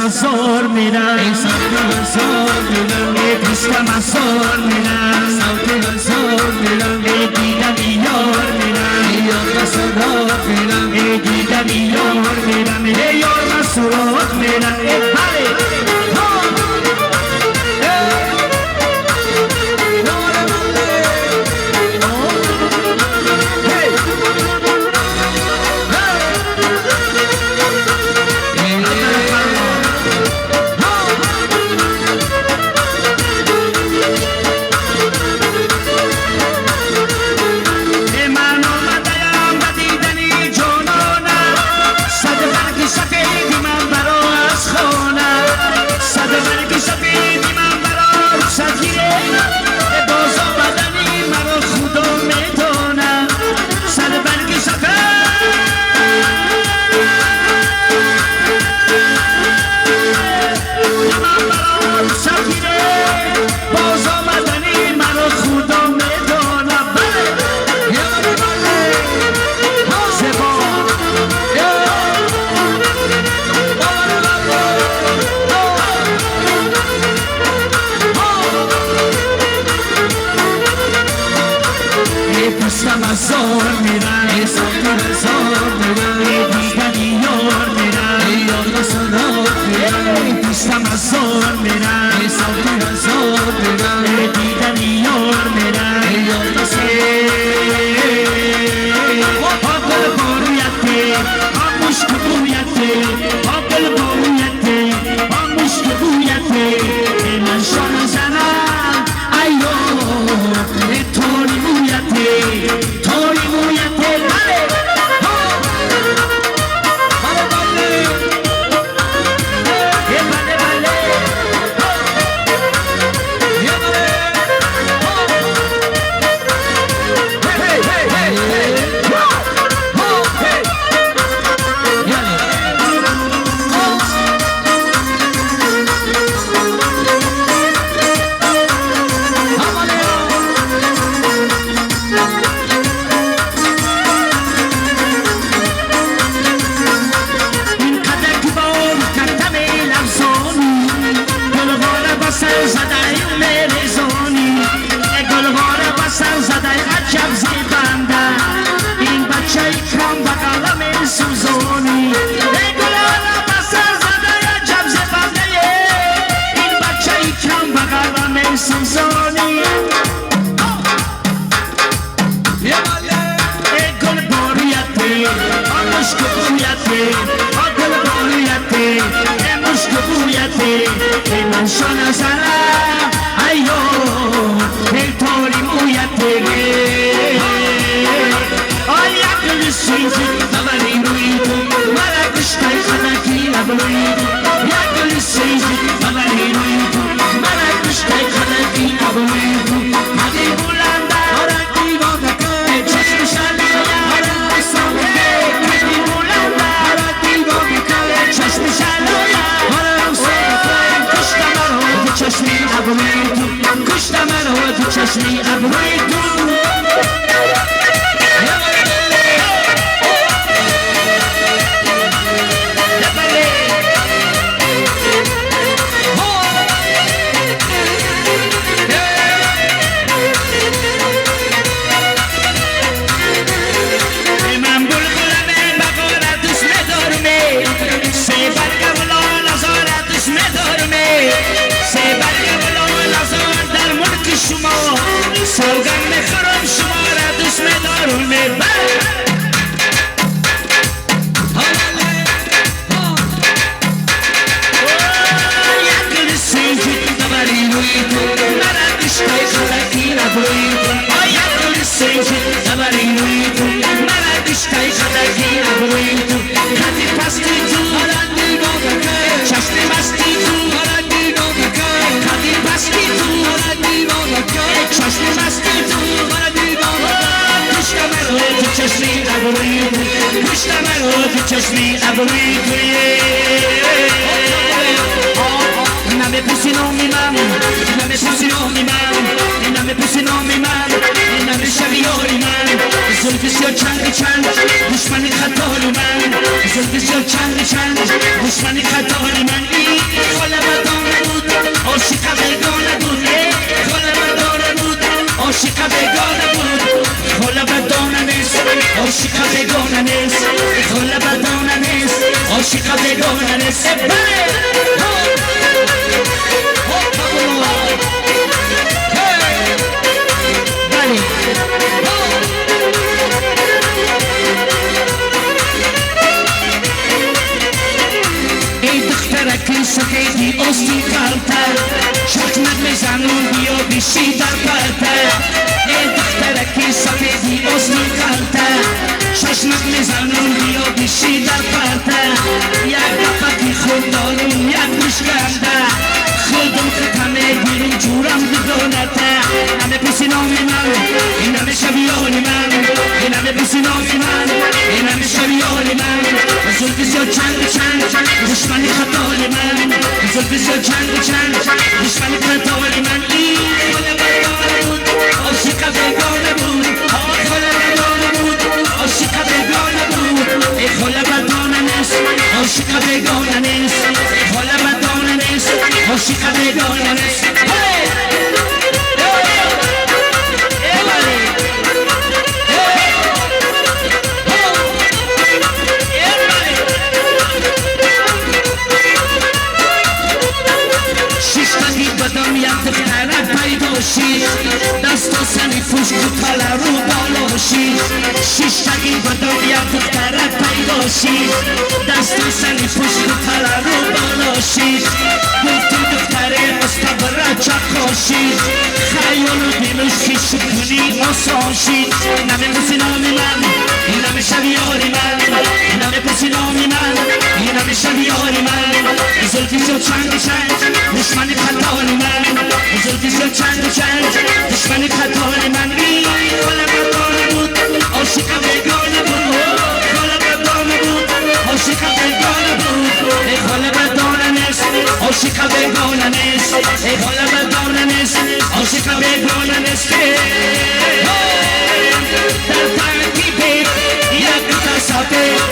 azor miran, piştem azor miran, didem yor miran, didem yor miran, yorma surat miran. Hadi. پشتم از زور میرن زور میرن دیدنی یار میرن پشتم از زور میرن دیدنی یار میرن آقل بارویتی آموش کبویتی آقل بارویتی آموش کبویتی من شان زنم ایو توری مویتی توری مویتی بله من شان زنم ایو توری مویتی آی عقل سیزی ببری روی تو مرا کشتای خنکی ابروی تو عقل سیزی ببری روی تو مرا کشتای خنکی ابروی تو مدی بلنده آرنگی وادکه چشم شلیه آرنگی سامده مدی بلنده آرنگی وادکه چشم شلیه چشمی ابروی تو کشت من و تو چشمی ابروی تو من بلبلم بقارت اسم دارمه سه برگم لال ازارت اسم دارمه در ملک شما سوگن میخورم شما را دوست میدارم یکل سیزی دبری روی تو مرا کشتای خلقی ابروی تو یکل سیزی دبری روی تو مرا کشتای خلقی ابروی تو خطی پستی تو چشم مستی تو مستی تو چشمی مستی تو کشتم رو تو چشمی ابروی تو کشتم رو تو چشمی ابروی تو نمی پوسی نامی من نمی پوسی نامی من نمی پوسی نامی من نمی شبیاری من زلفی سیاه چند چند دشمنی خطاری من زلفی سیاه چند چند دشمنی خطاری من نس سفیدی استی کلتر شکنت میزنون بیا بیشی در پرتر ای دخترکی سفیدی استی کلتر شکنت میزنون بیا بیشی در پرتر یک دفعی خود دارم یک مشکنده خودم خطمه بیرون جورم بدونته همه پیسی نامی من این همه شبیانی من این همه پیسی نامی من این همه شبیانی من زلفی زیاد چند دشمنی خطالی من زلفی زیاد چند دشمنی خطالی من این خاله بردانه بود عاشق بگانه بود خاله بردانه بود عاشق بگانه بود ای خاله بردانه نیست عاشق بگانه نیست ای خاله بردانه نیست عاشق بگانه نیست دست و سنی فشک و تله رو بالاشی شیشتگی به دنیا دخترت پیداشی دست و سنی فشک و تله رو بالاشی گفتی دختره مستبره چکاشی خیال و دیمش خیش کنی آساشی نمه پسی نامی من این نمه شبیاری من نمه پسی نامی من این نمه شبیاری من زلفی زیاد چند دشمنی خطالی من زلفی زیاد چند دشمنی خطالی من این خاله بردانه بود عاشق بگانه بود خاله بردانه بود عاشق بگانه بود ای خاله بردانه نیست عاشق بگانه نیست ای خاله بردانه نیست عاشق بگانه نیست در ترکیب یک تصادف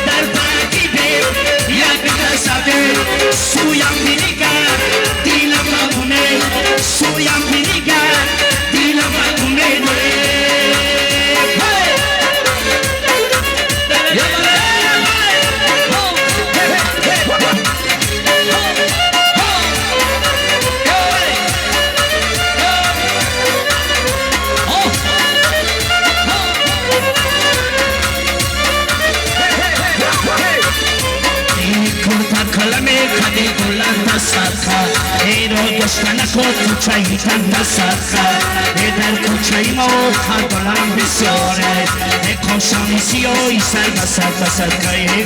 در ترکیب یک تصادف سویم بینیگر دیلم بگونه سویم بینیگر دیلم بگونه گشتن خود کوچهی تن سرخه در کوچهی ما خربالم بسیاره کاشانی سیایی سر بسر که